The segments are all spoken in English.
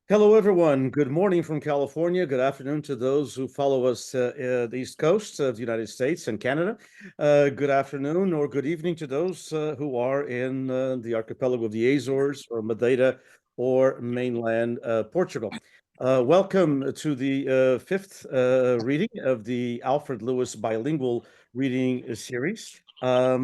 Hello, everyone. Good morning from California. Good afternoon to those who follow us at the East Coast of the United States and Canada. Good afternoon or good evening to those who are in the archipelago of the Azores or Madeira or mainland Portugal. Welcome to the fifth reading of the Alfred Lewis bilingual reading series. I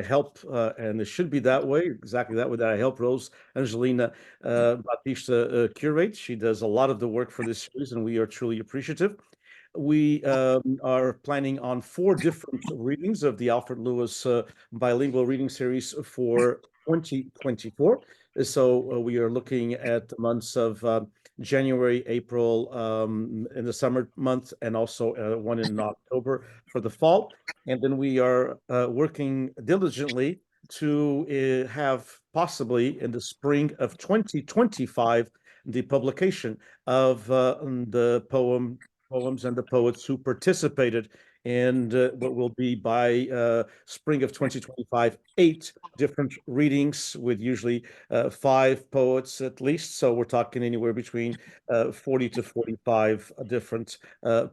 help, and it should be that way, exactly that way, that I help Rose Angelina Batista curate. She does a lot of the work for this series, and we are truly appreciative. We are planning on 4 different readings of the Alfred Lewis bilingual reading series for 2024. So we are looking at the months of January, April in the summer month, and also one in October for the fall. And then we are working diligently to have possibly in the spring of 2025 the publication of the poems and the poets who participated in what will be by spring of 2025 8 different readings with usually 5 poets at least. So we're talking anywhere between 40 to 45 different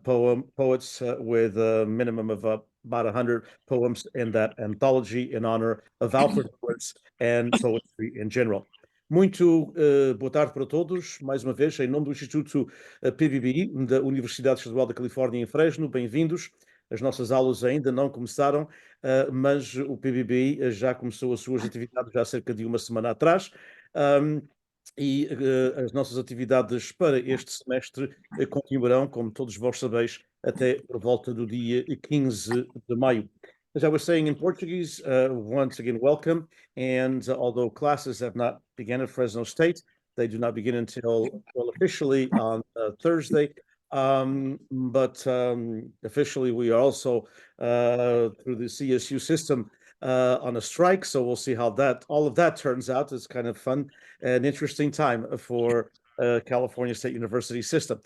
poets with a minimum of about 100 poems in that anthology in honor of Alfred Lewis and poetry in general. Muito boa tarde para todos, mais uma vez, em nome do Instituto PBBi, da Universidade Estadual da Califórnia em Fresno, bem-vindos. As nossas aulas ainda não começaram, mas o PBBi já começou as suas atividades já há cerca de uma semana atrás. E as nossas atividades para este semestre continuarão, como todos vós sabeis, até por volta do dia 15 de maio. As I was saying in Portuguese, once again, welcome. And although classes have not begun at Fresno State, they do not begin until, well, officially on Thursday. But officially, we are also through the CSU system on a strike. So we'll see how all of that turns out. It's kind of fun and interesting time for California State University system.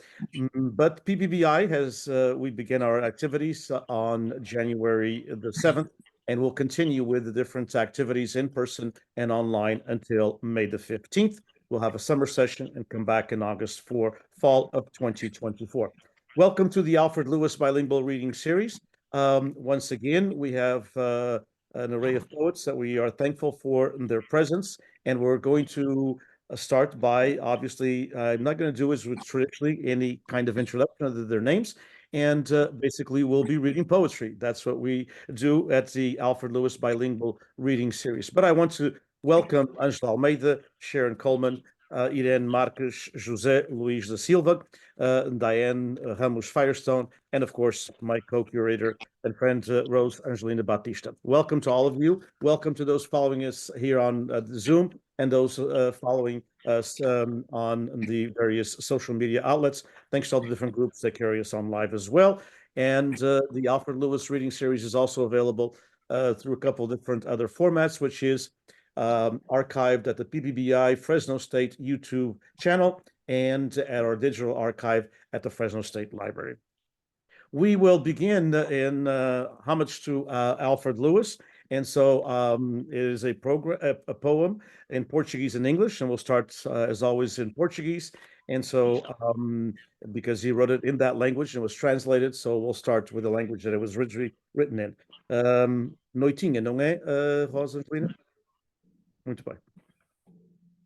But PBBi we begin our activities on January the 7th, and we'll continue with the different activities in person and online until May the 15th. We'll have a summer session and come back in August for fall of 2024. Welcome to the Alfred Lewis Bilingual Reading Series. Once again, we have an array of poets that we are thankful for their presence, and we're going to start by, obviously, I'm not going to do as with traditionally any kind of introduction other than their names, and basically we'll be reading poetry. That's what we do at the Alfred Lewis Bilingual Reading Series. But I want to welcome Angela Almeida, Sharon Coleman, Irene Marques, José Luís da Silva, Diane Ramos Firestone, and of course, my co-curator and friend, Rose Angelina Batista. Welcome to all of you. Welcome to those following us here on Zoom and those following us on the various social media outlets. Thanks to all the different groups that carry us on live as well. And the Alfred Lewis reading series is also available through a couple of different other formats, which is archived at the PBBi-Fresno State YouTube channel and at our digital archive at the Fresno State Library. We will begin in homage to Alfred Lewis. And so it is a poem in Portuguese and English, and we'll start, as always, in Portuguese. And so, because he wrote it in that language and it was translated, so we'll start with the language that it was originally written in. Noitinha, não é, Rosa Angelina? Muito bem.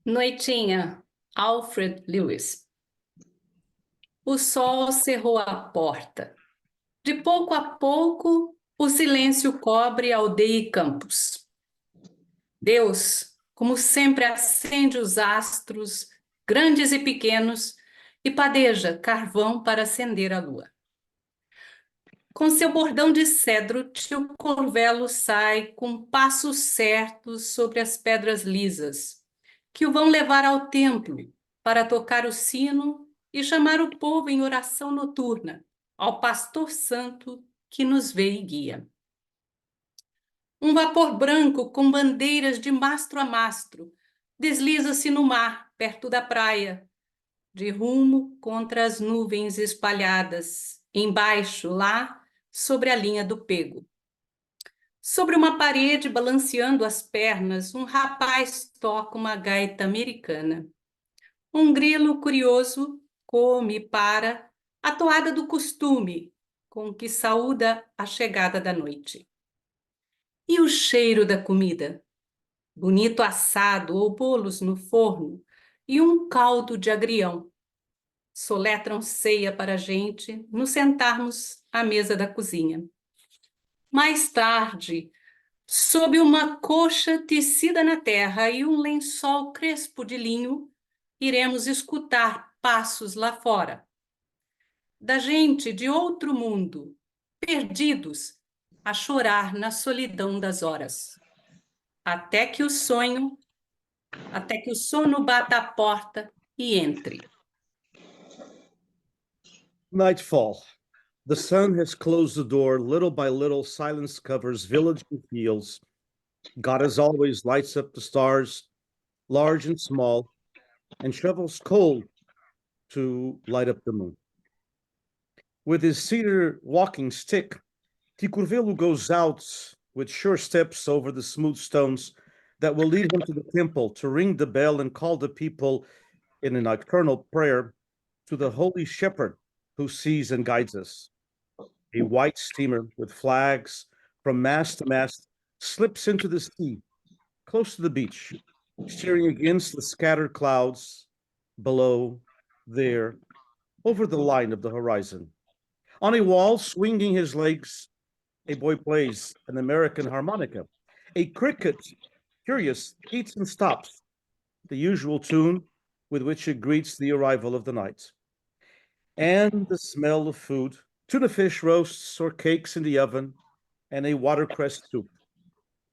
Noitinha, Alfred Lewis. O sol cerrou a porta. De pouco a pouco, o silêncio cobre aldeia e campos. Deus, como sempre, acende os astros, grandes e pequenos, e padeja carvão para acender a lua. Com seu bordão de cedro, tio Corvelo sai com passos certos sobre as pedras lisas, que o vão levar ao templo para tocar o sino e chamar o povo em oração noturna, ao pastor santo que nos vê e guia. Um vapor branco com bandeiras de mastro a mastro desliza-se no mar, perto da praia, de rumo contra as nuvens espalhadas, embaixo, lá, sobre a linha do pego. Sobre uma parede, balanceando as pernas, um rapaz toca uma gaita americana. Um grilo curioso come para a toada do costume, com que saúda a chegada da noite. E o cheiro da comida, bonito assado ou bolos no forno e um caldo de agrião, soletram ceia para a gente nos sentarmos à mesa da cozinha. Mais tarde, sob uma coxa tecida na terra e um lençol crespo de linho, iremos escutar passos lá fora. Da gente de outro mundo, perdidos, a chorar na solidão das horas. Até que o sono bata a porta e entre. Nightfall. The sun has closed the door. Little by little, silence covers village and fields. God, as always, lights up the stars, large and small, and shovels coal to light up the moon. With his cedar walking stick, Ticurvelo goes out with sure steps over the smooth stones that will lead him to the temple to ring the bell and call the people in a nocturnal prayer to the holy shepherd who sees and guides us. A white steamer with flags from mast to mast slips into the sea, close to the beach, steering against the scattered clouds below, there, over the line of the horizon. On a wall, swinging his legs, a boy plays an American harmonica. A cricket, curious, eats and stops, the usual tune with which it greets the arrival of the night. And the smell of food, tuna fish roasts or cakes in the oven, and a watercress soup.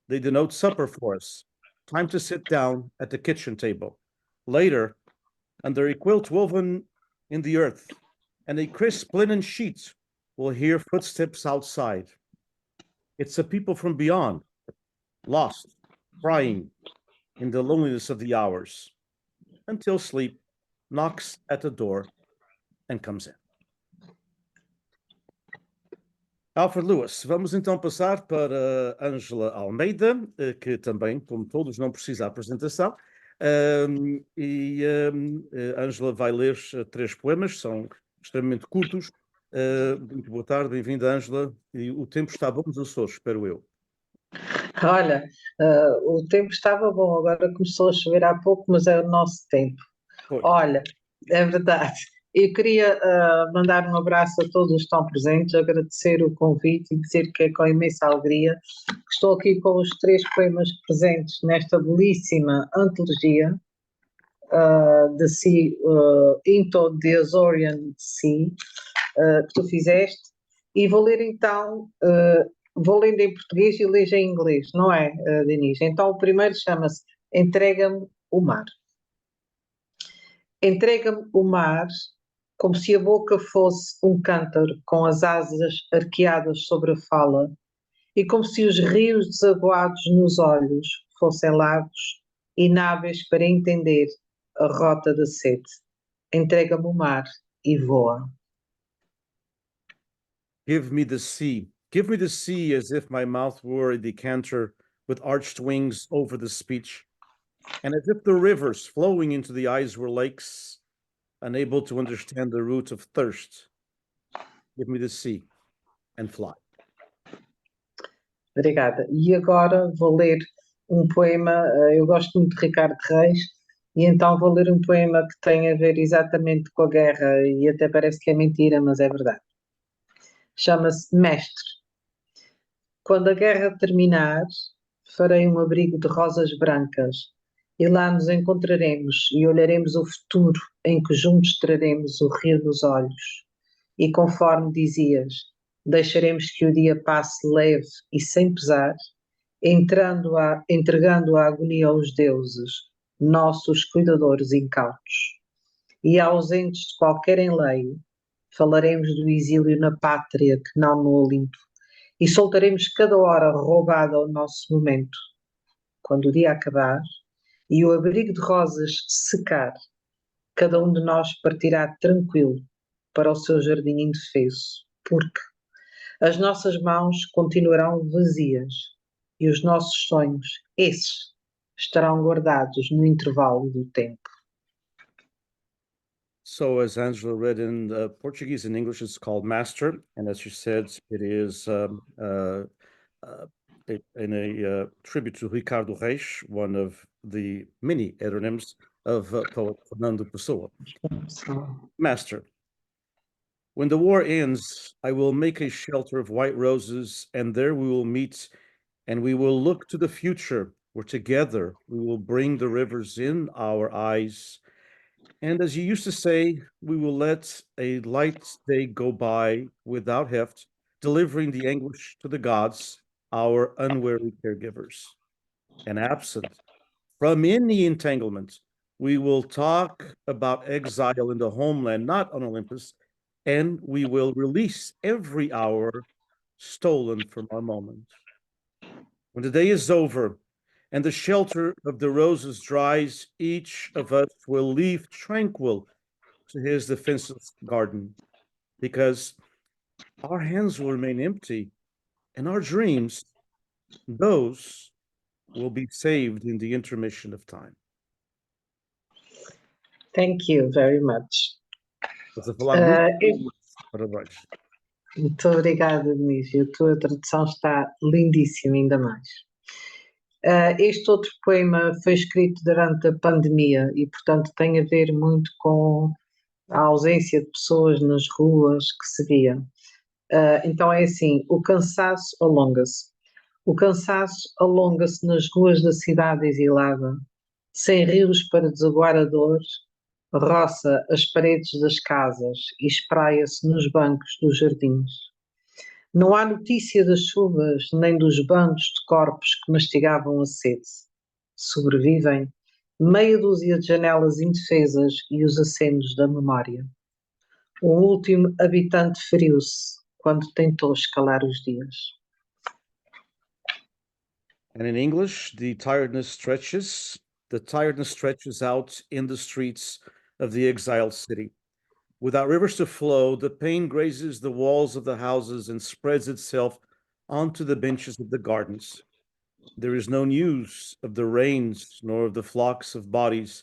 They denote supper for us, time to sit down at the kitchen table. Later, under a quilt woven in the earth and a crisp linen sheet, we'll hear footsteps outside. It's a people from beyond, lost, crying in the loneliness of the hours, until sleep knocks at the door and comes in. Alfred Lewis. Vamos então passar para Ângela Almeida, que também, como todos, não precisa apresentação. Ângela vai ler 3 poemas, são extremamente curtos. Muito boa tarde, bem-vinda, Ângela. E o tempo está bom nos Açores, espero eu. Olha, o tempo estava bom, agora começou a chover há pouco, mas é o nosso tempo. Foi. Olha, é verdade. Eu queria mandar um abraço a todos os que estão presentes, agradecer o convite e dizer que é com imensa alegria que estou aqui com os 3 poemas presentes nesta belíssima antologia de Sea, Into the Azorean Sea, que tu fizeste, e vou ler então, vou lendo em português e leio em inglês, não é, Diniz? Então o primeiro chama-se Entrega-me o mar. Entrega-me o mar, como se a boca fosse um cântaro com as asas arqueadas sobre a fala, e como se os rios desaguados nos olhos fossem lagos inábeis para entender a rota da sede. Entrega-me o mar e voa. Give me the sea. Give me the sea as if my mouth were a decanter with arched wings over the speech, and as if the rivers flowing into the eyes were lakes, unable to understand the root of thirst. Give me the sea and fly. Obrigada. E agora vou ler um poema, eu gosto muito de Ricardo Reis, e então vou ler um poema que tem a ver exatamente com a guerra, e até parece que é mentira, mas é verdade. Chama-se Mestre. Quando a guerra terminar, farei um abrigo de rosas brancas, e lá nos encontraremos e olharemos o futuro em que juntos traremos o rio dos olhos. E conforme dizias, deixaremos que o dia passe leve e sem pesar, entregando a agonia aos deuses, nossos cuidadores incautos. E ausentes de qualquer enleio, falaremos do exílio na pátria que não no Olimpo, e soltaremos cada hora roubada ao nosso momento. Quando o dia acabar e o abrigo de rosas secar, cada um de nós partirá tranquilo para o seu jardim indefeso, porque as nossas mãos continuarão vazias e os nossos sonhos, esses, estarão guardados no intervalo do tempo. So as Angela read in Portuguese, in English, it's called Master. And as she said, it is in a tribute to Ricardo Reis, one of the many heteronyms of poet Fernando Pessoa. Master. When the war ends, I will make a shelter of white roses, and there we will meet, and we will look to the future, where together we will bring the rivers in our eyes. And as you used to say, we will let a light day go by without heft, delivering the anguish to the gods, our unwary caregivers. And absent from any entanglement, we will talk about exile in the homeland, not on Olympus, and we will release every hour stolen from our moment. When the day is over and the shelter of the roses dries, each of us will leave tranquil to his defenseless garden, because our hands will remain empty and our dreams, those will be saved in the intermission of time. Thank you very much. Estás a falar muito eu- parabéns. Muito obrigada, Diniz. A tua tradução está lindíssima, ainda mais. Este outro poema foi escrito durante a pandemia e, portanto, tem a ver muito com a ausência de pessoas nas ruas que se via. Então é assim: o cansaço alonga-se. O cansaço alonga-se nas ruas da cidade exilada, sem rios para desaguar a dor, roça as paredes das casas e espraia-se nos bancos dos jardins. Não há notícia das chuvas, nem dos bandos de corpos que mastigavam a sede. Sobrevivem meia dúzia de janelas indefesas e os acenos da memória. Um último habitante feriu-se quando tentou escalar os dias. And in English, the tiredness stretches out in the streets of the exiled city. Without rivers to flow, the pain grazes the walls of the houses and spreads itself onto the benches of the gardens. There is no news of the rains nor of the flocks of bodies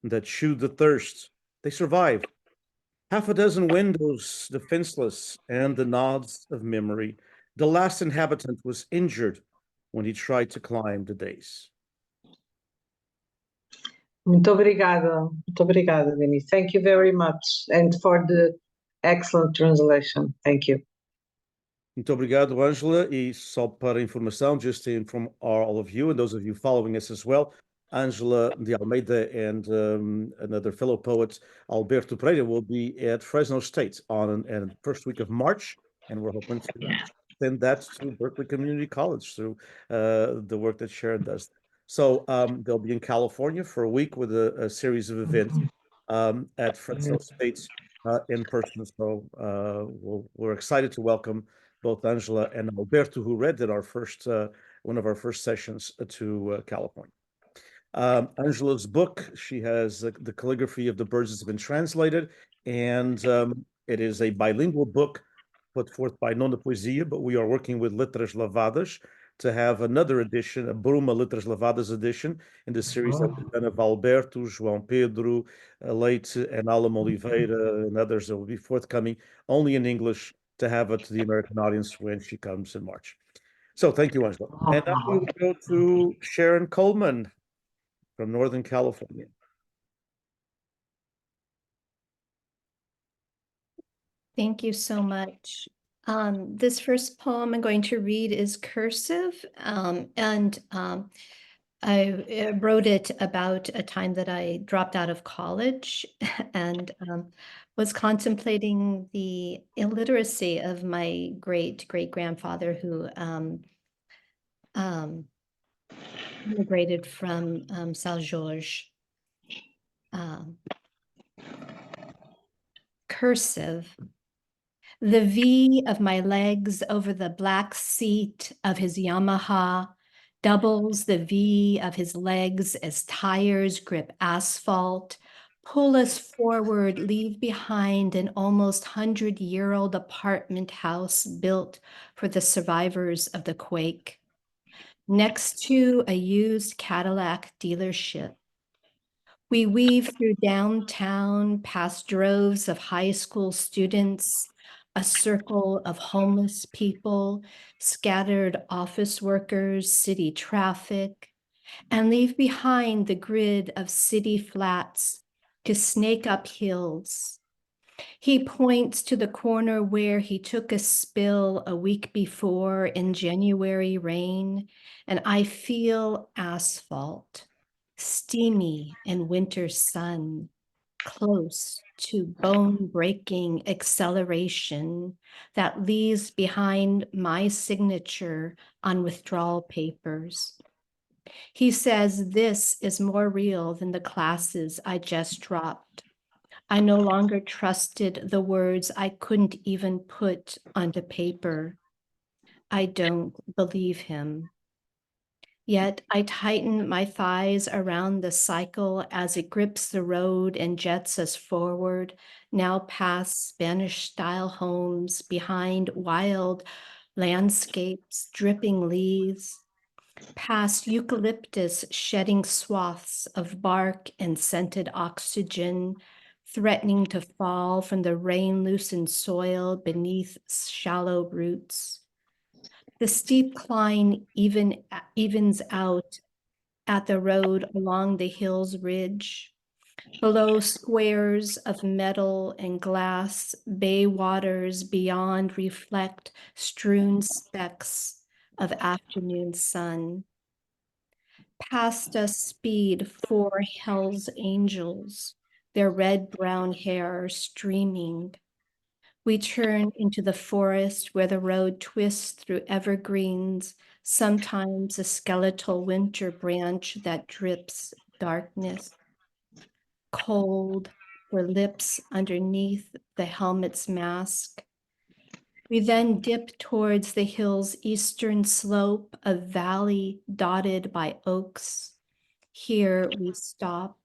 that chew the thirst. They survive. Half a dozen windows defenseless and the nods of memory. The last inhabitant was injured when he tried to climb the days. Muito obrigada, Diniz. Thank you very much, and for the excellent translation. Thank you. Muito obrigado, Angela. E só para informação, just to inform all of you and those of you following us as well, Angela de Almeida and another fellow poet, Alberto Pereira, will be at Fresno State on the first week of March, and we're hoping to extend that to Berkeley Community College through the work that Sharon does. So they'll be in California for a week with a series of events at Fresno State in person. So we're excited to welcome both Angela and Alberto, who read at our first one of our first sessions to California. Angela's book, she has the calligraphy of the birds has been translated, and it is a bilingual book put forth by Nona Poesia, but we are working with Letras Lavadas to have another edition, a Bruma Letras Lavadas edition in the series that we've done of Alberto, João Pedro, Leite, and Alam Oliveira, and others that will be forthcoming only in English to have it to the American audience when she comes in March. So thank you, Angela. And now we will go to Sharon Coleman from Northern California. Thank you so much. This first poem I'm going to read is Cursive, and I wrote it about a time that I dropped out of college and was contemplating the illiteracy of my great-great-grandfather who immigrated from São Jorge. Cursive. The V of my legs over the black seat of his Yamaha doubles the V of his legs as tires grip asphalt, pull us forward, leave behind an almost 100-year-old apartment house built for the survivors of the quake, next to a used Cadillac dealership. We weave through downtown past droves of high school students, a circle of homeless people, scattered office workers, city traffic, and leave behind the grid of city flats to snake up hills. He points to the corner where he took a spill a week before in January rain, and I feel asphalt, steamy in winter sun, close to bone-breaking acceleration that leaves behind my signature on withdrawal papers. He says this is more real than the classes I just dropped. I no longer trusted the words I couldn't even put onto paper. I don't believe him. Yet I tighten my thighs around the cycle as it grips the road and jets us forward, now past Spanish-style homes, behind wild landscapes, dripping leaves, past eucalyptus shedding swaths of bark and scented oxygen, threatening to fall from the rain-loosened soil beneath shallow roots. The steep climb evens out at the road along the hill's ridge. Below squares of metal and glass, bay waters beyond reflect strewn specks of afternoon sun. Past us speed 4 Hell's Angels, their red-brown hair streaming. We turn into the forest where the road twists through evergreens, sometimes a skeletal winter branch that drips darkness. Cold, her lips underneath the helmet's mask. We then dip towards the hill's eastern slope, a valley dotted by oaks. Here we stop,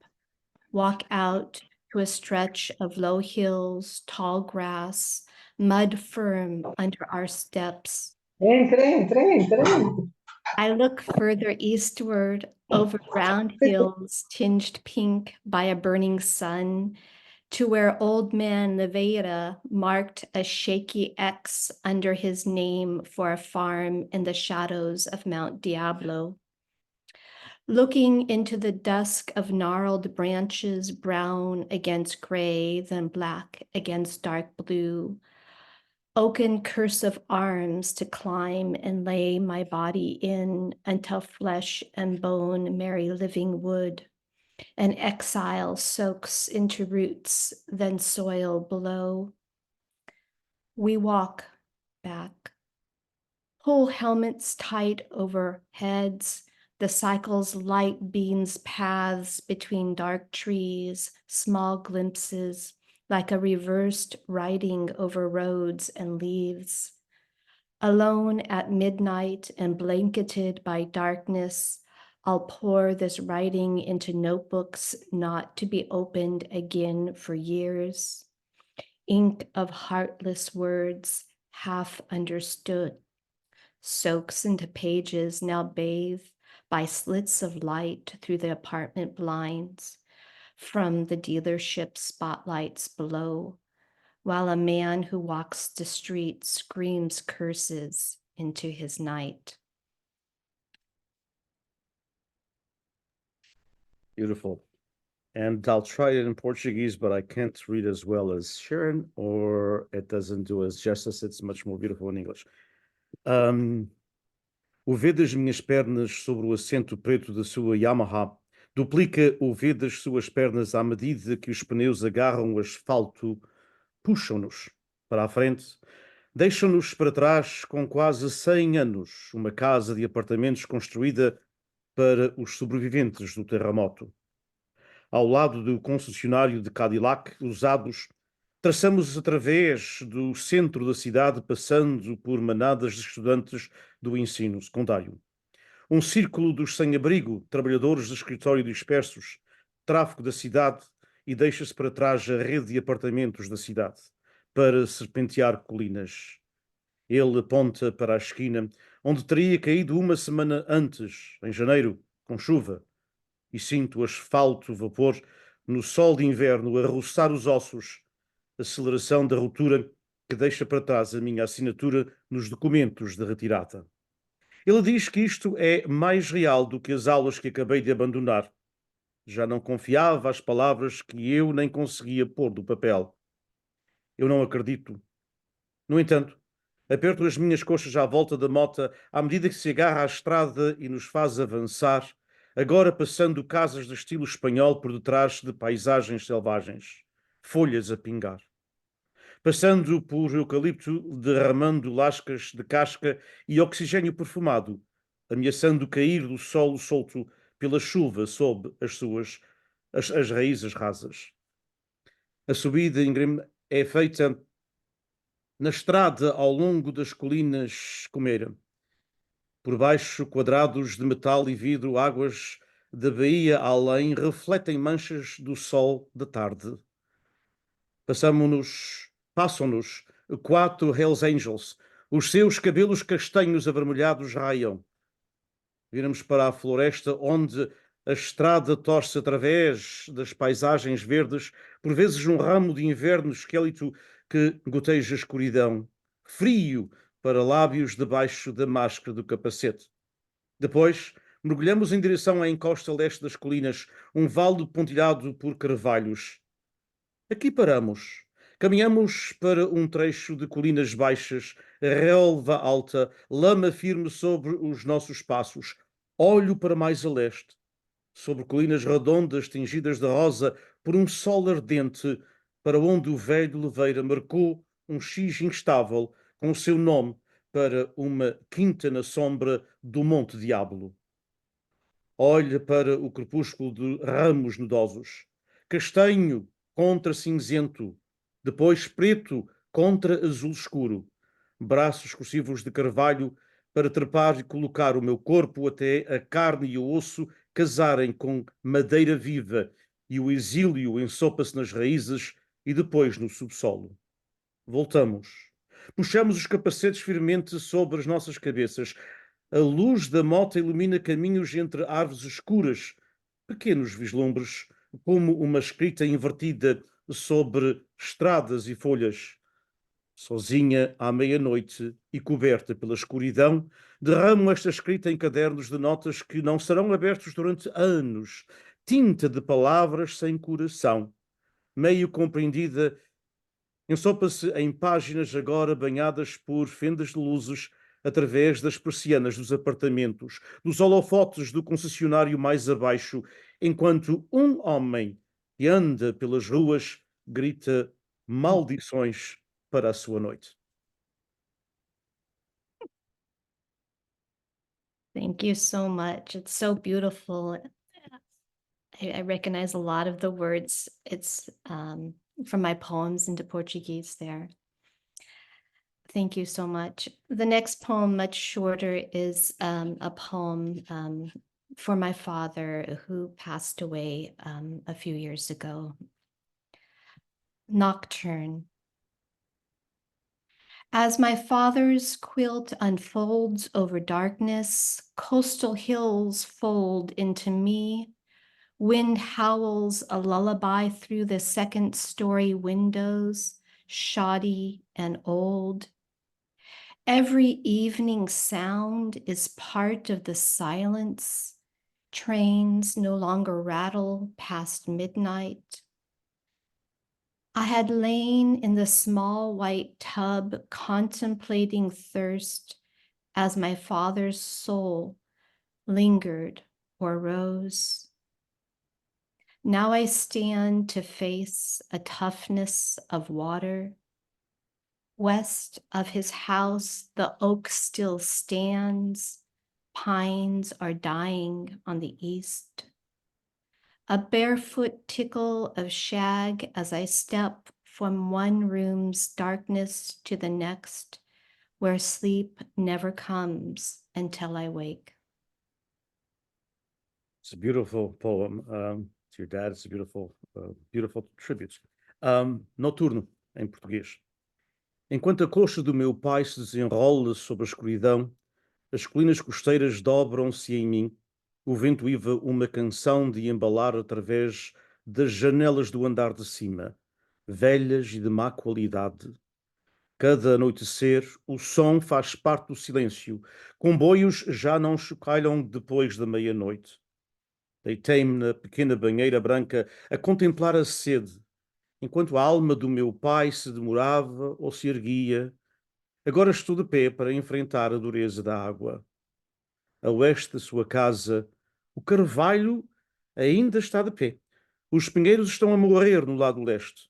walk out to a stretch of low hills, tall grass, mud firm under our steps. Entrem. I look further eastward over brown hills tinged pink by a burning sun, to where old man Oliveira marked a shaky X under his name for a farm in the shadows of Mount Diablo. Looking into the dusk of gnarled branches, brown against gray, then black against dark blue, oaken cursive arms to climb and lay my body in until flesh and bone marry living wood. And exile soaks into roots, then soil below. We walk back. Pull helmets tight over heads. The cycle's light beams paths between dark trees, small glimpses, like a reversed writing over roads and leaves. Alone at midnight and blanketed by darkness, I'll pour this writing into notebooks not to be opened again for years. Ink of heartless words, half understood, soaks into pages now bathed by slits of light through the apartment blinds from the dealership spotlights below, while a man who walks the street screams curses into his night. Beautiful. And I'll try it in Portuguese, but I can't read as well as Sharon, or it doesn't do as justice. It's much more beautiful in English. O V das minhas pernas sobre o assento preto da sua Yamaha duplica o V das suas pernas à medida que os pneus agarram o asfalto, puxam-nos para a frente, deixam-nos para trás com quase 100 anos, uma casa de apartamentos construída para os sobreviventes do terremoto. Ao lado do concessionário de Cadillac usados, traçamos através do centro da cidade, passando por manadas de estudantes do ensino secundário. Um círculo dos sem-abrigo, trabalhadores de escritório dispersos, tráfego da cidade, e deixa-se para trás a rede de apartamentos da cidade, para serpentear colinas. Ele aponta para a esquina, onde teria caído uma semana antes, em janeiro, com chuva. e sinto o asfalto, o vapor, no sol de inverno, a roçar os ossos, aceleração da ruptura que deixa para trás a minha assinatura nos documentos de retirada. Ele diz que isto é mais real do que as aulas que acabei de abandonar. Já não confiava às palavras que eu nem conseguia pôr do papel. Eu não acredito. No entanto, aperto as minhas coxas à volta da mota à medida que se agarra à estrada e nos faz avançar, agora passando casas de estilo espanhol por detrás de paisagens selvagens, folhas a pingar. Passando por eucalipto derramando lascas de casca e oxigênio perfumado, ameaçando cair do solo solto pela chuva sob as raízes rasas. A subida íngreme é feita na estrada ao longo das colinas Comeira. Por baixo, quadrados de metal e vidro, águas da baía além refletem manchas do sol da tarde. Passam-nos 4 Hells Angels. Os seus cabelos castanhos avermelhados raiam. Viramos para a floresta onde a estrada torce através das paisagens verdes, por vezes um ramo de inverno esquélito que goteja escuridão. Frio para lábios debaixo da máscara do capacete. Depois, mergulhamos em direção à encosta leste das colinas, um vale pontilhado por carvalhos. Aqui paramos. Caminhamos para um trecho de colinas baixas, relva alta, lama firme sobre os nossos passos. Olho para mais a leste, sobre colinas redondas tingidas de rosa por um sol ardente, para onde o velho Leveira marcou um X instável com o seu nome para uma quinta na sombra do Monte Diablo. Olha para o crepúsculo de ramos nudosos. Castanho contra cinzento, depois preto contra azul escuro. Braços cursivos de carvalho para trepar e colocar o meu corpo até a carne e o osso casarem com madeira viva e o exílio ensopa-se nas raízes e depois no subsolo. Voltamos. Puxamos os capacetes firmemente sobre as nossas cabeças. A luz da mota ilumina caminhos entre árvores escuras, pequenos vislumbres, como uma escrita invertida sobre estradas e folhas. Sozinha à meia-noite e coberta pela escuridão, derramo esta escrita em cadernos de notas que não serão abertos durante anos, tinta de palavras sem coração, meio compreendida. Ensopa-se em páginas agora banhadas por fendas de luzes através das persianas dos apartamentos, dos holofotes do concessionário mais abaixo, enquanto um homem que anda pelas ruas grita maldições para a sua noite. Thank you so much. It's so beautiful. I recognize a lot of the words. It's from my poems into Portuguese there. Thank you so much. The next poem, much shorter, is a poem for my father who passed away a few years ago. Nocturne. As my father's quilt unfolds over darkness, coastal hills fold into me. Wind howls a lullaby through the second-story windows, shoddy and old. Every evening sound is part of the silence. Trains no longer rattle past midnight. I had lain in the small white tub contemplating thirst as my father's soul lingered or rose. Now I stand to face a toughness of water. West of his house, the oak still stands. Pines are dying on the east. A barefoot tickle of shag as I step from one room's darkness to the next, where sleep never comes until I wake. It's a beautiful poem. To your dad, it's a beautiful, beautiful tribute. Noturno, em português. Enquanto a coxa do meu pai se desenrola sobre a escuridão, as colinas costeiras dobram-se em mim, O vento iva uma canção de embalar através das janelas do andar de cima, velhas e de má qualidade. Cada anoitecer, o som faz parte do silêncio. Comboios já não chocalham depois da meia-noite. Deitei-me na pequena banheira branca a contemplar a sede, enquanto a alma do meu pai se demorava ou se erguia. Agora estou de pé para enfrentar a dureza da água. A oeste da sua casa, o carvalho ainda está de pé. Os pinheiros estão a morrer no lado leste.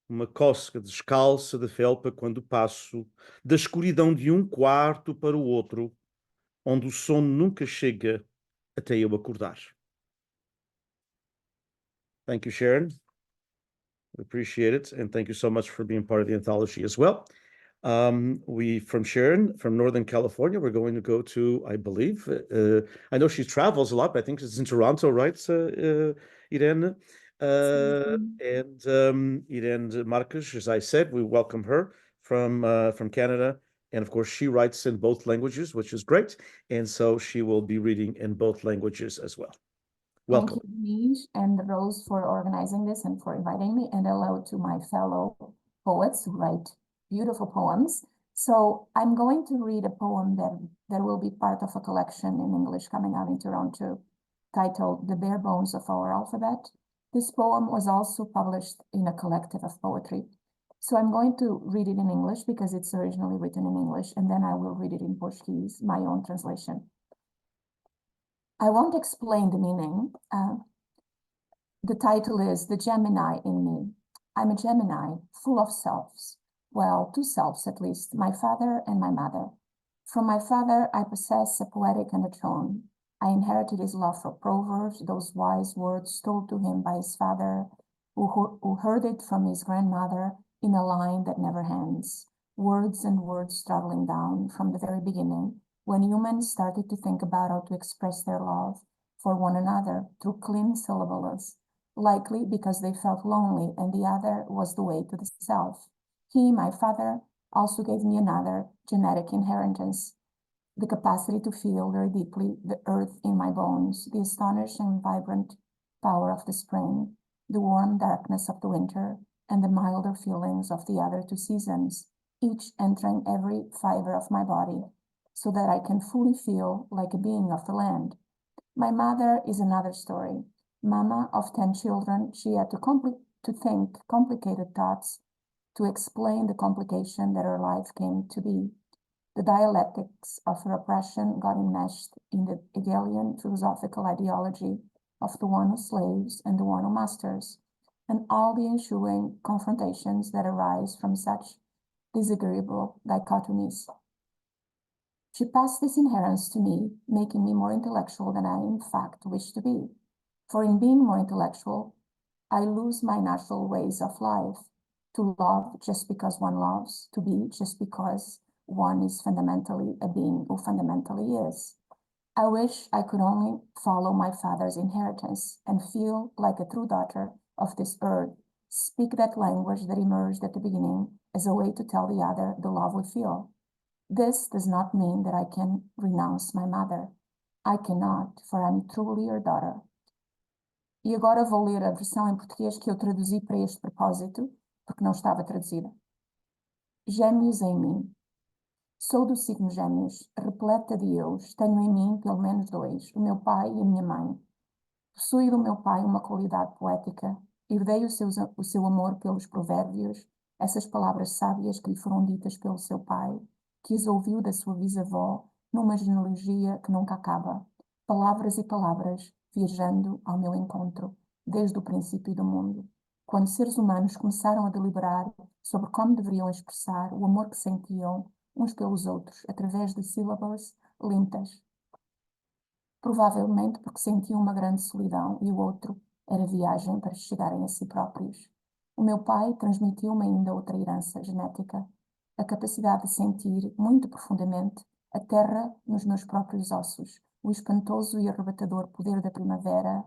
Uma cócega descalça de felpa quando passo da escuridão de um quarto para o outro, onde o sono nunca chega até eu acordar. Thank you, Sharon. We appreciate it, and thank you so much for being part of the anthology as well. From Sharon, from Northern California, we're going to go to, I believe, I know she travels a lot, but I think it's in Toronto, right, Irene? Irene Marques, as I said, we welcome her from Canada. And of course, she writes in both languages, which is great. And so she will be reading in both languages as well. Welcome. Thank you, Diniz and Rose, for organizing this and for inviting me. And hello to my fellow poets who write beautiful poems. So I'm going to read a poem that will be part of a collection in English coming out in Toronto titled The Bare Bones of Our Alphabet. This poem was also published in a collective of poetry. So I'm going to read it in English because it's originally written in English, and then I will read it in Portuguese, my own translation. I won't explain the meaning. The title is The Gemini in Me. I'm a Gemini, full of selves. Well, two selves at least, my father and my mother. From my father, I possess a poetic undertone. I inherited his love for proverbs, those wise words told to him by his father, who heard it from his grandmother in a line that never ends. Words and words traveling down from the very beginning, when humans started to think about how to express their love for one another through clean syllables, likely because they felt lonely and the other was the way to the self. He, my father, also gave me another genetic inheritance, the capacity to feel very deeply the earth in my bones, the astonishing vibrant power of the spring, the warm darkness of the winter, and the milder feelings of the other two seasons, each entering every fiber of my body, so that I can fully feel like a being of the land. My mother is another story. Mama of 10 children, she had to think complicated thoughts to explain the complication that her life came to be. The dialectics of her oppression got enmeshed in the Hegelian philosophical ideology of the one who slaves and the one who masters, and all the ensuing confrontations that arise from such disagreeable dichotomies. She passed this inheritance to me, making me more intellectual than I in fact wish to be. For in being more intellectual, I lose my natural ways of life, to love just because one loves, to be just because one is fundamentally a being who fundamentally is. I wish I could only follow my father's inheritance and feel like a true daughter of this earth, speak that language that emerged at the beginning as a way to tell the other the love we feel. This does not mean that I can renounce my mother. I cannot, for I'm truly your daughter. E agora vou ler a versão em português que eu traduzi para este propósito, porque não estava traduzida. Gêmeos em mim. Sou do signo Gêmeos, repleta de eus, tenho em mim pelo menos dois, o meu pai e a minha mãe. Possui do meu pai uma qualidade poética, herdei o seu amor pelos provérbios, essas palavras sábias que lhe foram ditas pelo seu pai, que as ouviu da sua bisavó, numa genealogia que nunca acaba. Palavras e palavras, viajando ao meu encontro, desde o princípio do mundo. Quando seres humanos começaram a deliberar sobre como deveriam expressar o amor que sentiam uns pelos outros, através de sílabas lentas. Provavelmente porque sentiam uma grande solidão e o outro era viagem para chegarem a si próprios. O meu pai transmitiu-me ainda outra herança genética, a capacidade de sentir muito profundamente a terra nos meus próprios ossos, o espantoso e arrebatador poder da primavera,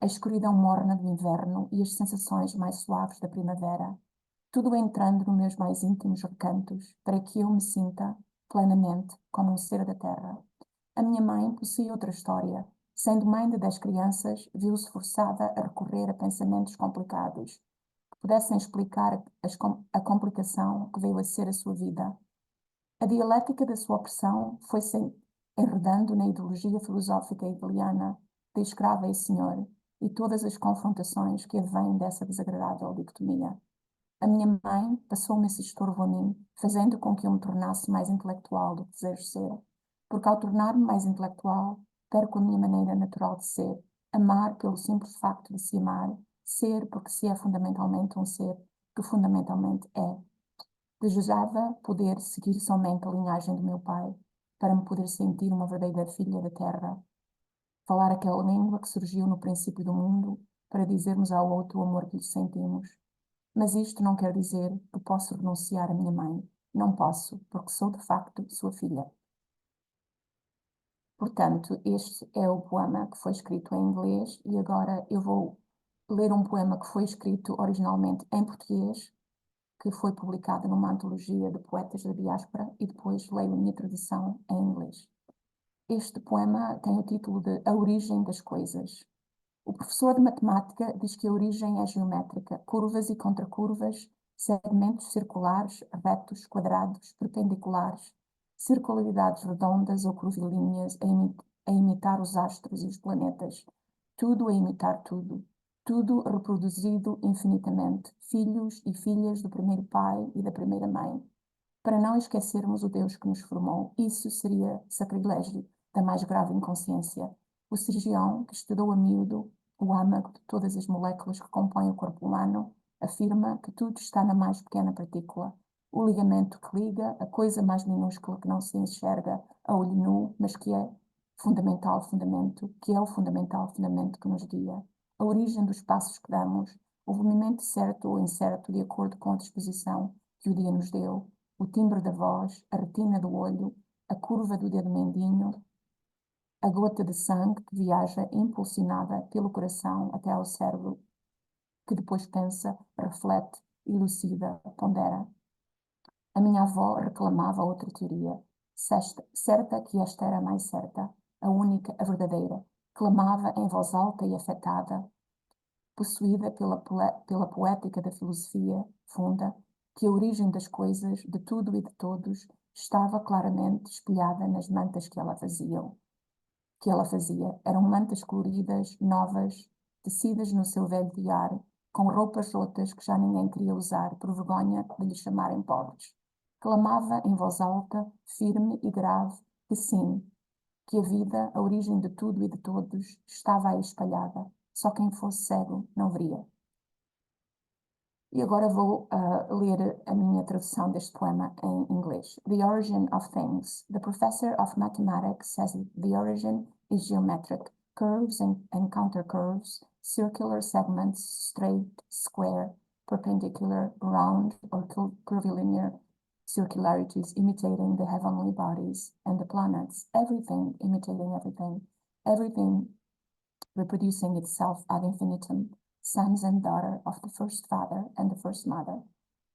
a escuridão morna do inverno e as sensações mais suaves da primavera, tudo entrando nos meus mais íntimos recantos, para que eu me sinta plenamente como um ser da terra. A minha mãe possuía outra história, Sendo mãe de 10 crianças, viu-se forçada a recorrer a pensamentos complicados, que pudessem explicar a complicação que veio a ser a sua vida. A dialética da sua opressão foi-se enredando na ideologia filosófica italiana de escrava e senhor, e todas as confrontações que advêm dessa desagradável dicotomia. A minha mãe passou-me esse estorvo a mim, fazendo com que eu me tornasse mais intelectual do que desejo ser, porque ao tornar-me mais intelectual, perco a minha maneira natural de ser, amar pelo simples facto de se amar, ser porque se é fundamentalmente um ser que fundamentalmente é. Desejava poder seguir somente a linhagem do meu pai, para me poder sentir uma verdadeira filha da terra, falar aquela língua que surgiu no princípio do mundo, para dizermos ao outro o amor que lhe sentimos. Mas isto não quer dizer que posso renunciar à minha mãe. Não posso, porque sou de facto sua filha. Portanto, este é o poema que foi escrito em inglês e agora eu vou ler um poema que foi escrito originalmente em português, que foi publicado numa antologia de poetas da diáspora, e depois leio a minha tradução em inglês. Este poema tem o título de A Origem das Coisas. O professor de matemática diz que a origem é geométrica, curvas e contracurvas, segmentos circulares, retos, quadrados, perpendiculares, circularidades redondas ou curvilíneas a imitar os astros e os planetas, tudo a imitar tudo, tudo reproduzido infinitamente, filhos e filhas do primeiro pai e da primeira mãe. Para não esquecermos o Deus que nos formou, isso seria sacrilégio da mais grave inconsciência. O cirurgião, que estudou a miúdo o âmago de todas as moléculas que compõem o corpo humano, afirma que tudo está na mais pequena partícula. O ligamento que liga, a coisa mais minúscula que não se enxerga a olho nu, mas que é fundamental fundamento, que é o fundamental fundamento que nos guia. A origem dos passos que damos, o movimento certo ou incerto de acordo com a disposição que o dia nos deu, o timbre da voz, a retina do olho, a curva do dedo mindinho, a gota de sangue que viaja impulsionada pelo coração até ao cérebro, que depois pensa, reflete, elucida, pondera. A minha avó reclamava outra teoria, certa que esta era mais certa, a única, a verdadeira. Clamava em voz alta e afetada, possuída pela poética da filosofia funda, que a origem das coisas, de tudo e de todos, estava claramente espelhada nas mantas que ela fazia. Eram mantas coloridas, novas, tecidas no seu velho tiar, com roupas rotas que já ninguém queria usar por vergonha de lhe chamarem pobres. Clamava em voz alta, firme e grave, que sim, que a vida, a origem de tudo e de todos, estava aí espalhada. Só quem fosse cego não veria. E agora vou ler a minha tradução deste poema em inglês. The origin of things. The professor of mathematics says that the origin is geometric. Curves and countercurves, circular segments, straight, square, perpendicular, round, or curvilinear circularities imitating the heavenly bodies and the planets. Everything imitating everything. Everything reproducing itself ad infinitum. Sons and daughter of the first father and the first mother,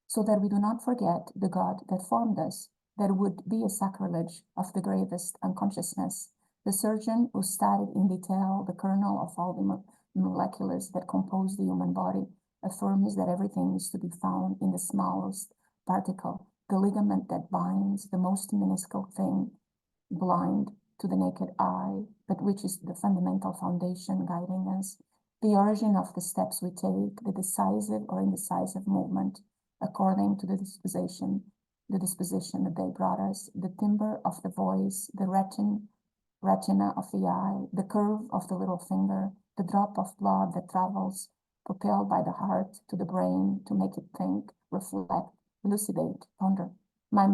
so that we do not forget the God that formed us. That would be a sacrilege of the gravest unconsciousness. The surgeon who studied in detail the kernel of all the molecules that compose the human body affirms that everything is to be found in the smallest particle, the ligament that binds the most minuscule thing, blind to the naked eye, but which is the fundamental foundation guiding us. The origin of the steps we take, the decisive or indecisive movement, according to the disposition that they brought us, the timbre of the voice, the retina of the eye, the curve of the little finger, the drop of blood that travels, propelled by the heart to the brain to make it think, reflect, elucidate, ponder. My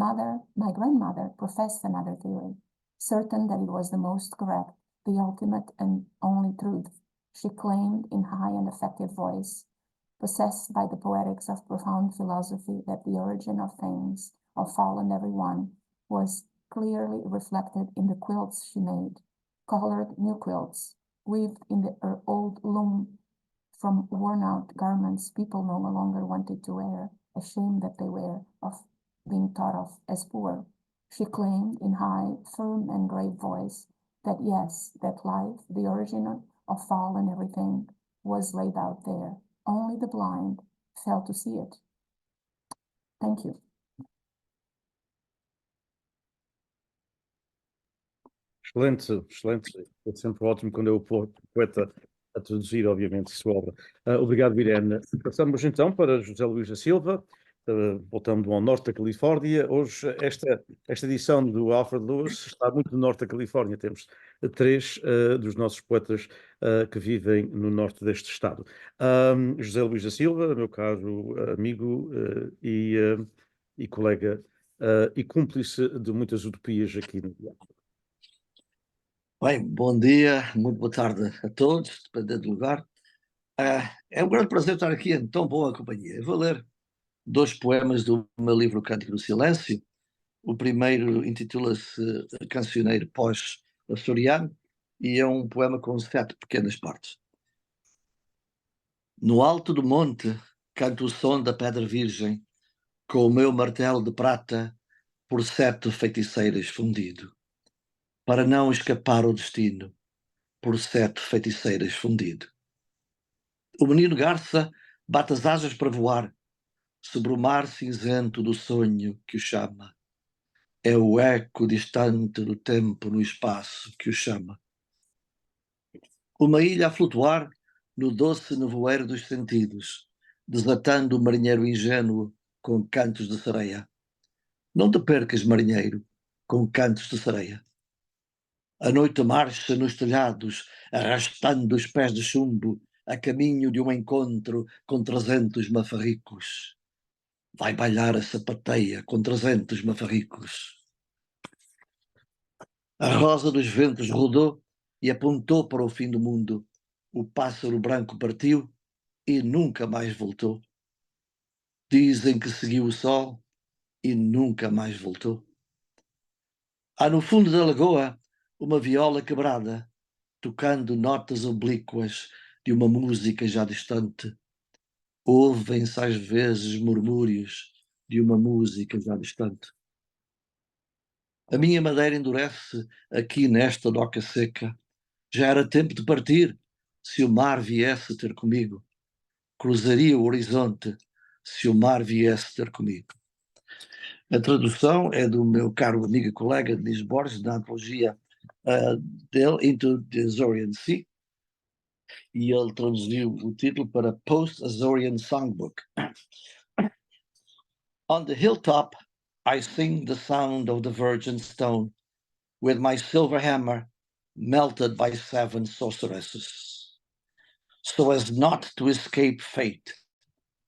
grandmother professed another theory, certain that it was the most correct, the ultimate and only truth. She claimed in high and effective voice, possessed by the poetics of profound philosophy, that the origin of things, of all and every one, was clearly reflected in the quilts she made, colored new quilts, weaved in her old loom from worn-out garments people no longer wanted to wear, ashamed that they were of being thought of as poor. She claimed in high, firm, and grave voice that yes, that life, the origin of fall and everything was laid out there. Only the blind fail to see it. Thank you. Excelente, excelente. É sempre ótimo quando é o poeta a traduzir, obviamente, sua obra. Obrigado, Irene. Passamos então para José Luís da Silva, voltando ao norte da Califórnia. Hoje, esta edição do Alfred Lewis está muito no norte da Califórnia. Temos três dos nossos poetas que vivem no norte deste estado. José Luís da Silva, meu caro amigo e colega e cúmplice de muitas utopias aqui no diálogo. Bem, bom dia, muito boa tarde a todos, dependendo do lugar. É um grande prazer estar aqui em tão boa companhia. Eu vou ler 2 poemas do meu livro Cântico do Silêncio. O primeiro intitula-se Cancioneiro Pós-Açoriano e é um poema com 7 pequenas partes. No alto do monte canto o som da pedra virgem, com o meu martelo de prata por 7 feiticeiras fundido, para não escapar ao destino, por 7 feiticeiras fundido. O menino garça bate as asas para voar sobre o mar cinzento do sonho que o chama. É o eco distante do tempo no espaço que o chama. Uma ilha a flutuar no doce nevoeiro dos sentidos, desatando o marinheiro ingênuo com cantos de sereia. Não te percas, marinheiro, com cantos de sereia. A noite marcha nos telhados, arrastando os pés de chumbo, a caminho de um encontro com 300 mafarricos. Vai bailar a sapateia com 300 mafarricos. A rosa dos ventos rodou e apontou para o fim do mundo. O pássaro branco partiu e nunca mais voltou. Dizem que seguiu o sol e nunca mais voltou. Há no fundo da lagoa uma viola quebrada, tocando notas oblíquas de uma música já distante. Ouvem-se às vezes murmúrios de uma música já distante. A minha madeira endurece aqui nesta doca seca. Já era tempo de partir, se o mar viesse ter comigo. Cruzaria o horizonte, se o mar viesse ter comigo. A tradução é do meu caro amigo e colega Diniz Borges, da antologia dele, Into the Azorean Sea, e ele traduziu o título para Post-Azorean Songbook. On the hilltop, I sing the sound of the virgin stone, with my silver hammer melted by 7 sorceresses, so as not to escape fate,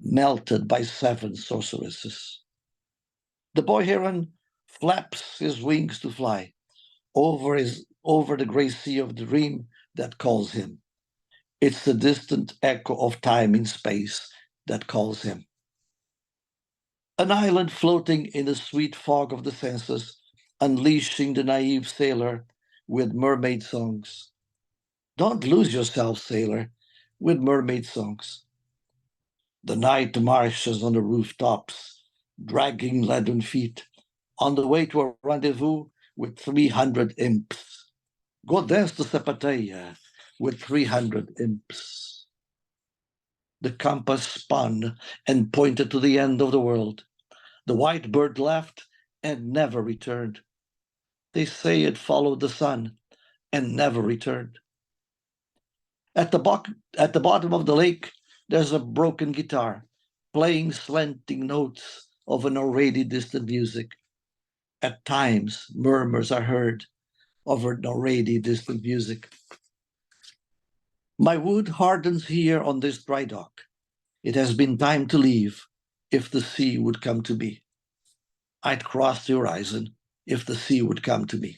melted by 7 sorceresses. The boy heron flaps his wings to fly over the gray sea of the dream that calls him. It's the distant echo of time in space that calls him. An island floating in the sweet fog of the senses, unleashing the naive sailor with mermaid songs. Don't lose yourself, sailor, with mermaid songs. The night marches on the rooftops, dragging leaden feet, on the way to a rendezvous with 300 imps. Go dance to Zapateia with 300 imps. The compass spun and pointed to the end of the world. The white bird left and never returned. They say it followed the sun and never returned. At the bottom of the lake, there's a broken guitar, playing slanting notes of an already distant music. At times, murmurs are heard of an already distant music. My wood hardens here on this dry dock. It has been time to leave if the sea would come to me. I'd cross the horizon if the sea would come to me.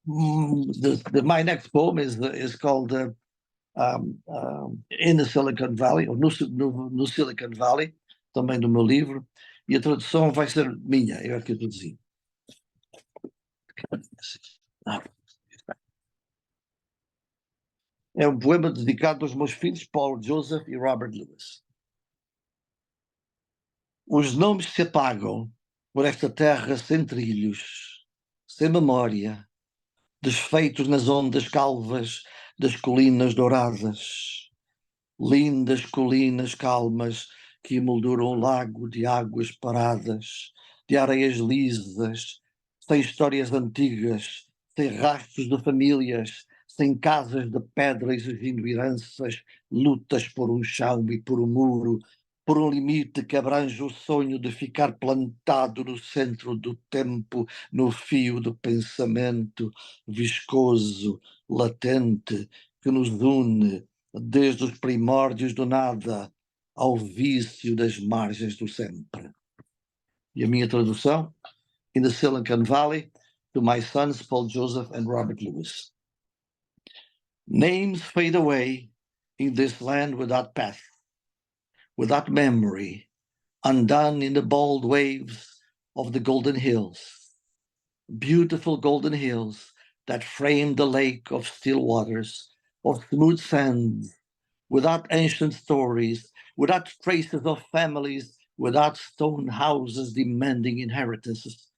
My next poem is called In the Silicon Valley, ou no Silicon Valley, também do meu livro, e a tradução vai ser minha, eu é que a traduzi. É um poema dedicado aos meus filhos, Paul, Joseph e Robert Lewis. Os nomes se apagam por esta terra sem trilhos, sem memória, desfeitos nas ondas calvas das colinas douradas, lindas colinas calmas que emolduram o lago de águas paradas, de areias lisas, sem histórias antigas, sem rastros de famílias, sem casas de pedra exigindo heranças, lutas por um chão e por um muro, por um limite que abrange o sonho de ficar plantado no centro do tempo, no fio do pensamento, viscoso, latente, que nos une desde os primórdios do nada ao vício das margens do sempre. E a minha tradução? In the Silicon Valley, to my sons Paul Joseph and Robert Lewis. Names fade away in this land without path, without memory, undone in the bold waves of the golden hills. Beautiful golden hills that frame the lake of still waters, of smooth sands, without ancient stories, without traces of families, without stone houses demanding inheritances,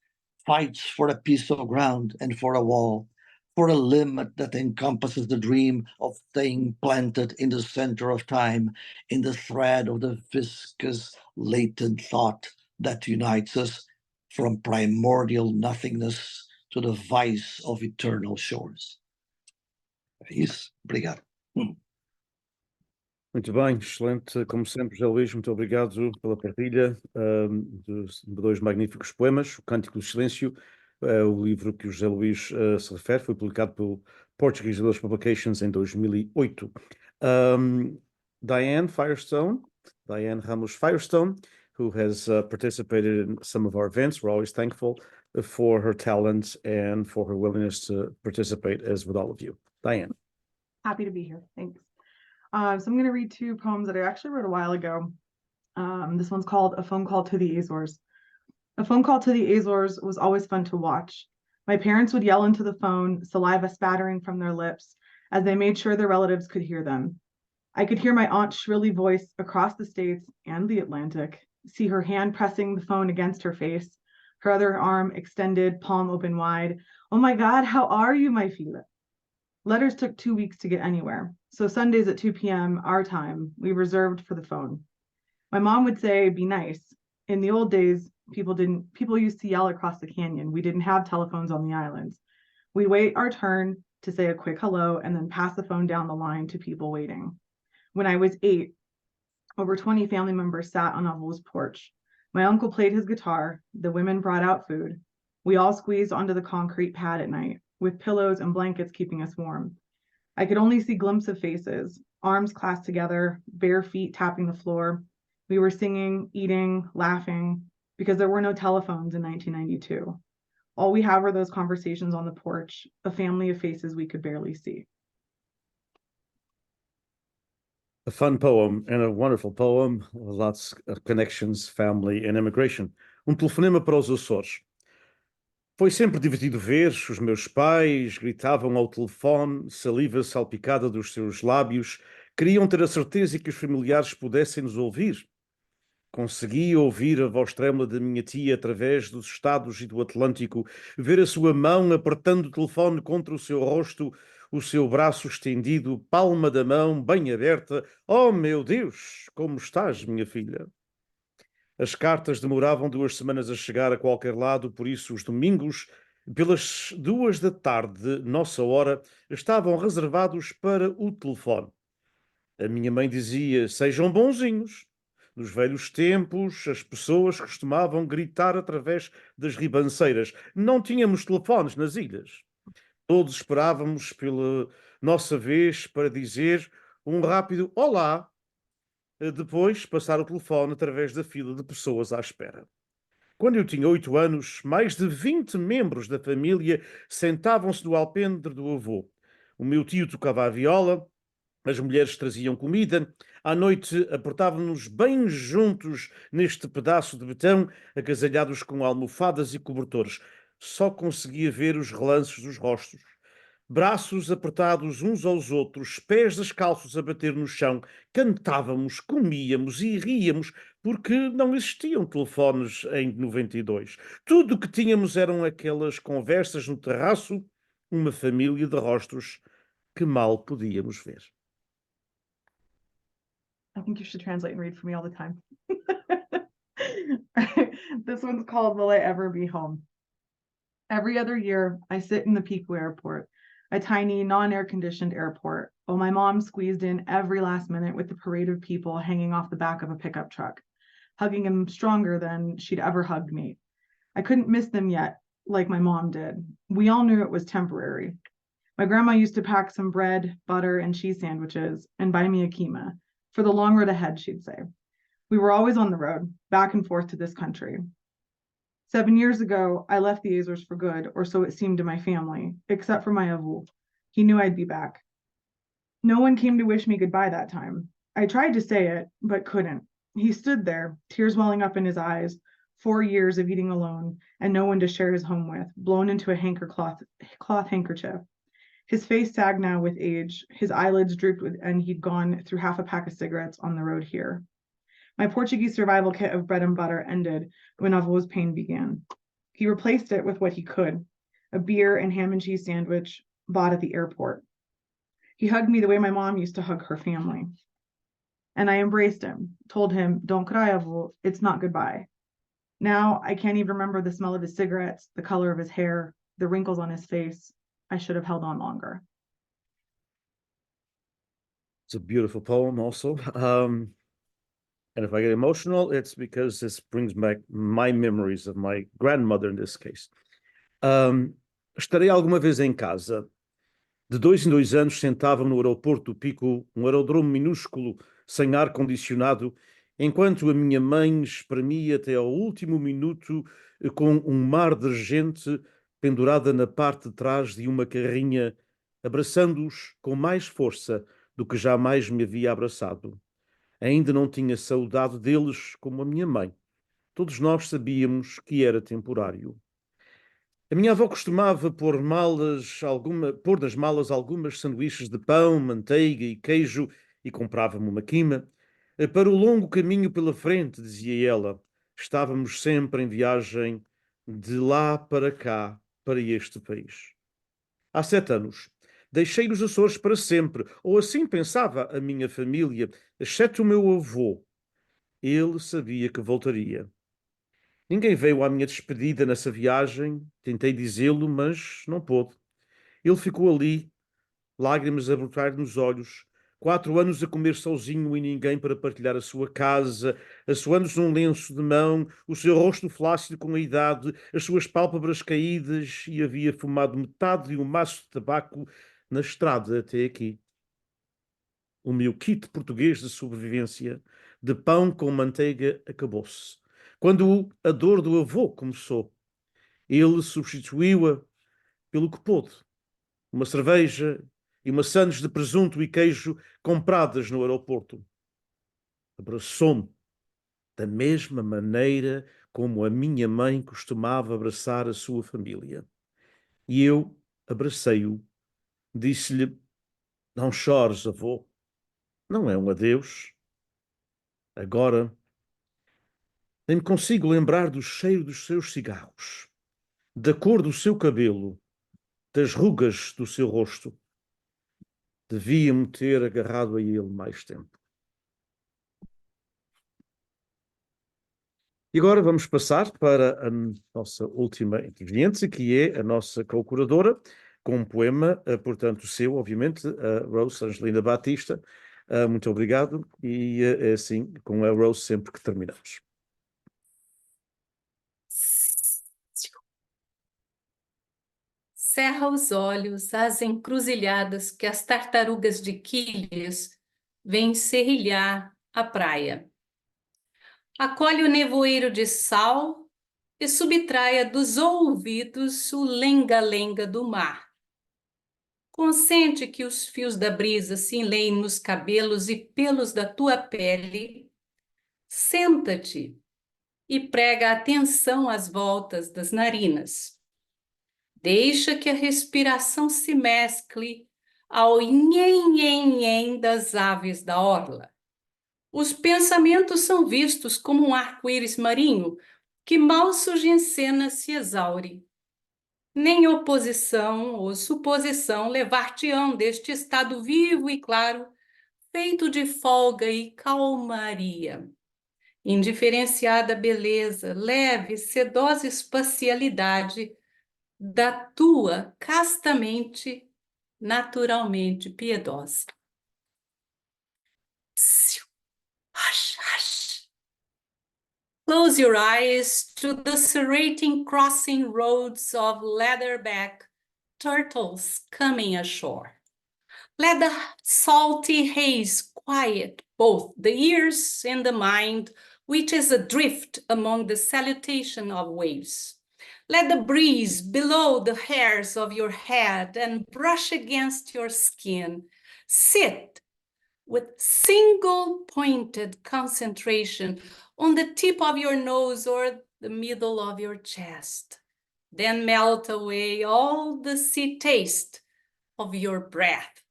fights for a piece of ground and for a wall, for a limit that encompasses the dream of staying planted in the center of time, in the thread of the viscous, latent thought that unites us from primordial nothingness to the vice of eternal shores. É isso. Obrigado. Muito bem, excelente, como sempre, José Luís, muito obrigado pela partilha de dois magníficos poemas, O Cântico do Silêncio, o livro que o José Luís se refere, foi publicado pelo Portuguese English Publications em 2008. Diane Ramos Firestone, who has participated in some of our events. We're always thankful for her talent and for her willingness to participate as with all of you. Diane. Happy to be here. Thanks. So I'm going to read two poems that I actually wrote a while ago. This one's called A Phone Call to the Azores. A phone call to the Azores was always fun to watch. My parents would yell into the phone, saliva spattering from their lips, as they made sure their relatives could hear them. I could hear my aunt's shrilly voice across the states and the Atlantic, see her hand pressing the phone against her face, her other arm extended, palm open wide. Oh my God, how are you, my fila? Letters took 2 weeks to get anywhere, so Sundays at 2 p.m. our time, we reserved for the phone. My mom would say, be nice. In the old days, people used to yell across the canyon. We didn't have telephones on the islands. We wait our turn to say a quick hello and then pass the phone down the line to people waiting. When I was 8, over 20 family members sat on Uncle's porch. My uncle played his guitar, the women brought out food. We all squeezed onto the concrete pad at night, with pillows and blankets keeping us warm. I could only see glimpses of faces, arms clasped together, bare feet tapping the floor. We were singing, eating, laughing, because there were no telephones in 1992. All we have are those conversations on the porch, a family of faces we could barely see. A fun poem and a wonderful poem, lots of connections, family and immigration. Telefonema para os Açores. Foi sempre divertido ver, os meus pais gritavam ao telefone, saliva salpicada dos seus lábios, queriam ter a certeza que os familiares pudessem nos ouvir. Conseguia ouvir a voz trêmula da minha tia através dos estados e do Atlântico, ver a sua mão apertando o telefone contra o seu rosto, o seu braço estendido, palma da mão bem aberta. Oh, meu Deus, como estás, minha filha? As cartas demoravam 2 semanas a chegar a qualquer lado, por isso os domingos, pelas 2 da tarde, nossa hora, estavam reservados para o telefone. A minha mãe dizia, sejam bonzinhos. Nos velhos tempos, as pessoas costumavam gritar através das ribanceiras. Não tínhamos telefones nas ilhas. Todos esperávamos pela nossa vez para dizer um rápido olá. Depois, passar o telefone através da fila de pessoas à espera. Quando eu tinha 8 anos, mais de 20 membros da família sentavam-se no alpendre do avô. O meu tio tocava a viola, as mulheres traziam comida, à noite apertávamos-nos bem juntos neste pedaço de betão, agasalhados com almofadas e cobertores. Só conseguia ver os relances dos rostos. braços apertados uns aos outros, pés descalços a bater no chão, cantávamos, comíamos e ríamos, porque não existiam telefones em 92. Tudo o que tínhamos eram aquelas conversas no terraço, uma família de rostos que mal podíamos ver. I think you should translate and read for me all the time. This one's called Will I Ever Be Home? Every other year, I sit in the Pico airport, a tiny, non-air conditioned airport, while my mom squeezed in every last minute with the parade of people hanging off the back of a pickup truck, hugging him stronger than she'd ever hugged me. I couldn't miss them yet, like my mom did. We all knew it was temporary. My grandma used to pack some bread, butter, and cheese sandwiches and buy me a kima. For the long road ahead, she'd say. We were always on the road, back and forth to this country. 7 years ago, I left the Azores for good, or so it seemed to my family, except for my avu. He knew I'd be back. No one came to wish me goodbye that time. I tried to say it, but couldn't. He stood there, tears welling up in his eyes, 4 years of eating alone, and no one to share his home with, blown into a cloth handkerchief. His face sagged now with age, his eyelids drooped, and he'd gone through half a pack of cigarettes on the road here. My Portuguese survival kit of bread and butter ended when Avô's pain began. He replaced it with what he could, a beer and ham and cheese sandwich bought at the airport. He hugged me the way my mom used to hug her family. And I embraced him, told him, "Don't cry, Avô, it's not goodbye." Now I can't even remember the smell of his cigarettes, the color of his hair, the wrinkles on his face. I should have held on longer. It's a beautiful poem also. And if I get emotional, it's because this brings back my memories of my grandmother in this case. Estarei alguma vez em casa. De 2 em 2 anos sentava-me no aeroporto do Pico, um aerodromo minúsculo, sem ar-condicionado, enquanto a minha mãe espremia até ao último minuto com um mar de gente pendurada na parte de trás de uma carrinha, abraçando-os com mais força do que jamais me havia abraçado. Ainda não tinha saudade deles como a minha mãe. Todos nós sabíamos que era temporário. A minha avó costumava pôr nas malas algumas sanduíches de pão, manteiga e queijo e comprava-me uma quima. Para o longo caminho pela frente, dizia ela, estávamos sempre em viagem de lá para cá, para este país. Há 7 anos, deixei os Açores para sempre, ou assim pensava a minha família, exceto o meu avô. Ele sabia que voltaria. Ninguém veio à minha despedida nessa viagem, tentei dizê-lo, mas não pôde. Ele ficou ali, lágrimas a brotar nos olhos, 4 anos a comer sozinho e ninguém para partilhar a sua casa, assoando-se num lenço de mão, o seu rosto flácido com a idade, as suas pálpebras caídas, e havia fumado metade de um maço de tabaco na estrada até aqui. O meu kit português de sobrevivência, de pão com manteiga, acabou-se. Quando a dor do avô começou, ele substituiu-a pelo que pôde. Uma cerveja e maçãs de presunto e queijo compradas no aeroporto. Abraçou-me da mesma maneira como a minha mãe costumava abraçar a sua família. E eu abracei-o. Disse-lhe, não chores, avô. Não é um adeus. Agora, nem me consigo lembrar do cheiro dos seus cigarros, da cor do seu cabelo, das rugas do seu rosto. Devia-me ter agarrado a ele mais tempo. E agora vamos passar para a nossa última interveniente, que é a nossa co-curadora, com um poema, portanto, seu, obviamente, a Rose Angelina Batista. Muito obrigado. E é assim, com a Rose, sempre que terminamos. Cerra os olhos às encruzilhadas que as tartarugas de quilhas vêm serrilhar a praia. Acolhe o nevoeiro de sal e subtraia dos ouvidos o lenga-lenga do mar. Consente que os fios da brisa se enleiem nos cabelos e pelos da tua pele. Senta-te e prega atenção às voltas das narinas. Deixa que a respiração se mescle ao nhen-nhen-nhen das aves da orla. Os pensamentos são vistos como um arco-íris marinho que mal surge em cena se exaure. Nem oposição ou suposição levar-te-ão deste estado vivo e claro, feito de folga e calmaria. Indiferenciada beleza, leve, sedosa espacialidade da tua castamente, naturalmente piedosa. Psiu. Hush, hush. Close your eyes to the serrating crossing roads of leatherback turtles coming ashore. Let the salty haze quiet both the ears and the mind, which is adrift among the salutation of waves. Let the breeze below the hairs of your head and brush against your skin. Sit with single-pointed concentration on the tip of your nose or the middle of your chest. Then melt away all the sea taste of your breath.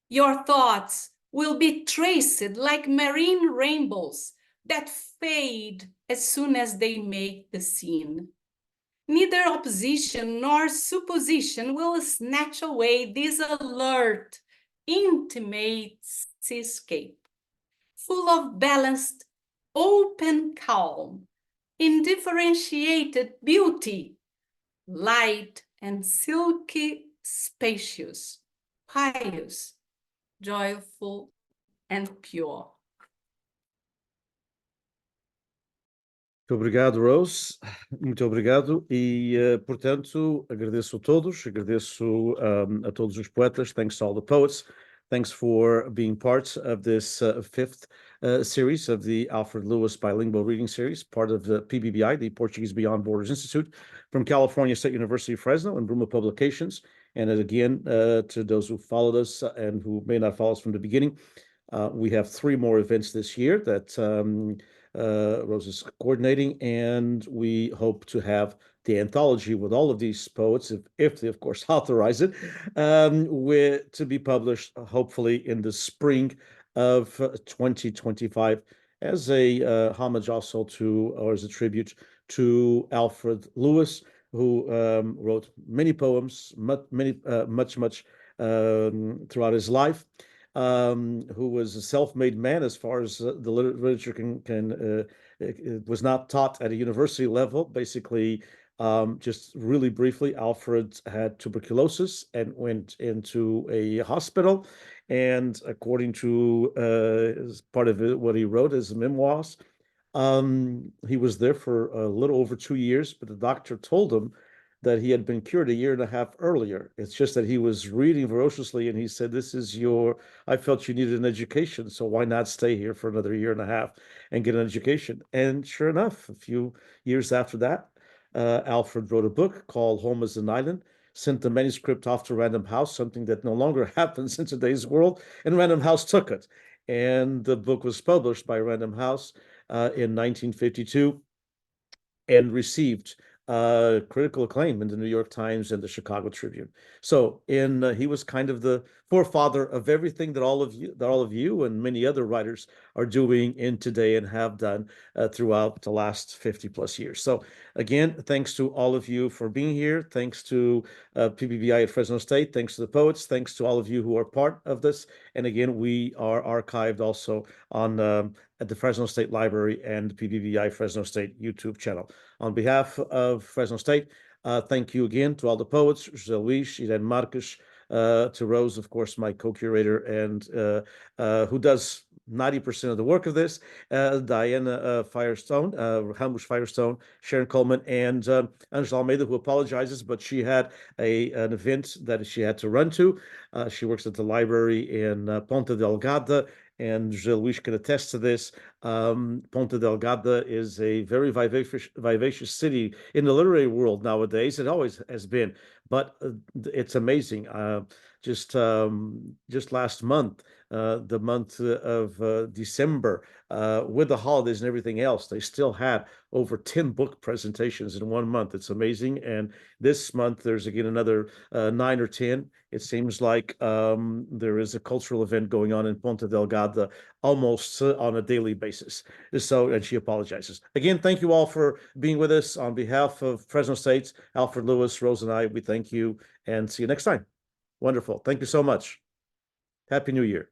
Your thoughts will be traced like marine rainbows that fade as soon as they make the scene. Neither opposition nor supposition will snatch away this alert, intimate seascape, full of balanced, open calm, indifferentiated beauty, light and silky, spacious, pious, joyful, and pure. Muito obrigado, Rose. Muito obrigado. E, portanto, agradeço a todos. Agradeço a todos os poetas. Thanks to all the poets. Thanks for being part of this fifth series of the Alfred Lewis Bilingual Reading Series, part of the PBBi, the Portuguese Beyond Borders Institute, from California State University, Fresno, and Bruma Publications. And again, to those who followed us and who may not follow us from the beginning, we have 3 more events this year that Rose is coordinating, and we hope to have the anthology with all of these poets, if they, of course, authorize it, to be published hopefully in the spring of 2025 as a homage also to, or as a tribute to Alfred Lewis, who wrote many poems, much throughout his life. Who was a self-made man as far as the literature was not taught at a university level. Basically, just really briefly, Alfred had tuberculosis and went into a hospital. And according to as part of it, what he wrote as memoirs, he was there for a little over 2 years, but the doctor told him that he had been cured 1.5 years earlier. It's just that he was reading voraciously, and he said, I felt you needed an education, so why not stay here for another 1.5 years and get an education? And sure enough, a few years after that, Alfred wrote a book called Home is an Island, sent the manuscript off to Random House, something that no longer happens in today's world, and Random House took it. And the book was published by Random House in 1952 and received critical acclaim in the New York Times and the Chicago Tribune. So he was kind of the forefather of everything that all of you and many other writers are doing in today and have done throughout the last 50 plus years. So again, thanks to all of you for being here. Thanks to PBBi at Fresno State. Thanks to the poets. Thanks to all of you who are part of this. And again, we are archived also on at the Fresno State Library and PBBi Fresno State YouTube channel. On behalf of Fresno State, thank you again to all the poets, José Luis, Irene Marques, to Rose, of course, my co-curator, and who does 90% of the work of this, Diana Firestone, Helmut Firestone, Sharon Coleman, and Angela Almeida, who apologizes, but she had an event that she had to run to. She works at the library in Ponta Delgada, and José Luis can attest to this. Ponta Delgada is a very vivacious city in the literary world nowadays. It always has been, but it's amazing. just last month, the month of December, with the holidays and everything else, they still had over 10 book presentations in 1 month. It's amazing. And this month, there's again another 9 or 10. It seems like there is a cultural event going on in Ponta Delgada almost on a daily basis. So, and she apologizes. Again, thank you all for being with us. On behalf of Fresno State's Alfred Lewis, Rose, and I, we thank you and see you next time. Wonderful. Thank you so much. Happy New Year.